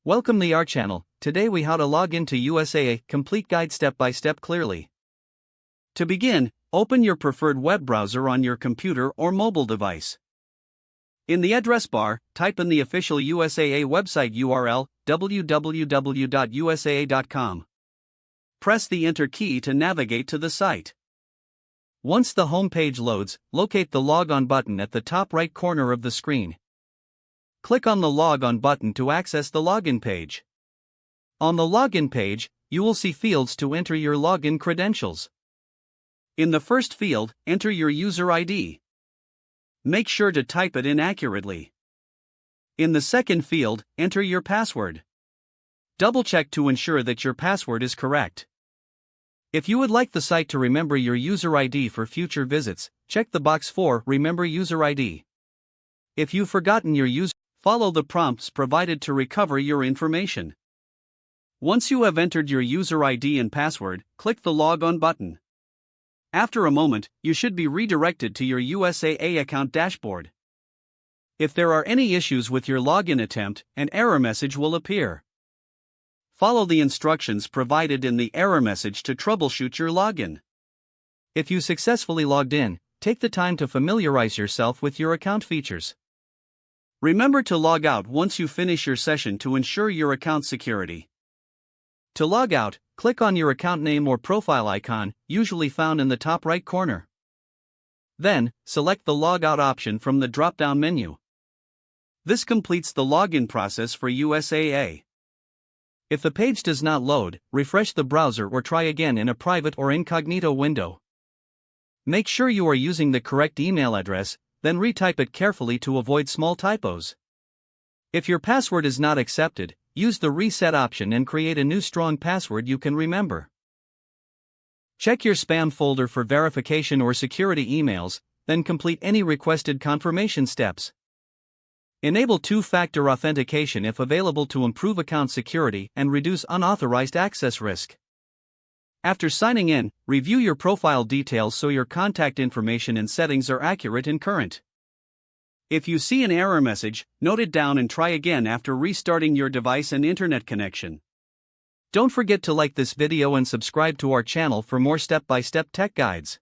Welcome to our channel. Today we how to log into USAA, complete guide step by step clearly. To begin, open your preferred web browser on your computer or mobile device. In the address bar, type in the official USAA website URL, www.usaa.com. Press the Enter key to navigate to the site. Once the home page loads, locate the Log On button at the top right corner of the screen. Click on the Log On button to access the login page. On the login page, you will see fields to enter your login credentials. In the first field, enter your user ID. Make sure to type it in accurately. In the second field, enter your password. Double-check to ensure that your password is correct. If you would like the site to remember your user ID for future visits, check the box for Remember User ID. If you've forgotten your user, follow the prompts provided to recover your information. Once you have entered your user ID and password, click the Log On button. After a moment, you should be redirected to your USAA account dashboard. If there are any issues with your login attempt, an error message will appear. Follow the instructions provided in the error message to troubleshoot your login. If you successfully logged in, take the time to familiarize yourself with your account features. Remember to log out once you finish your session to ensure your account security. To log out, click on your account name or profile icon, usually found in the top right corner. Then, select the Log Out option from the drop-down menu. This completes the login process for USAA. If the page does not load, refresh the browser or try again in a private or incognito window. Make sure you are using the correct email address, then retype it carefully to avoid small typos. If your password is not accepted, use the Reset option and create a new strong password you can remember. Check your spam folder for verification or security emails, then complete any requested confirmation steps. Enable two-factor authentication if available to improve account security and reduce unauthorized access risk. After signing in, review your profile details so your contact information and settings are accurate and current. If you see an error message, note it down and try again after restarting your device and internet connection. Don't forget to like this video and subscribe to our channel for more step-by-step tech guides.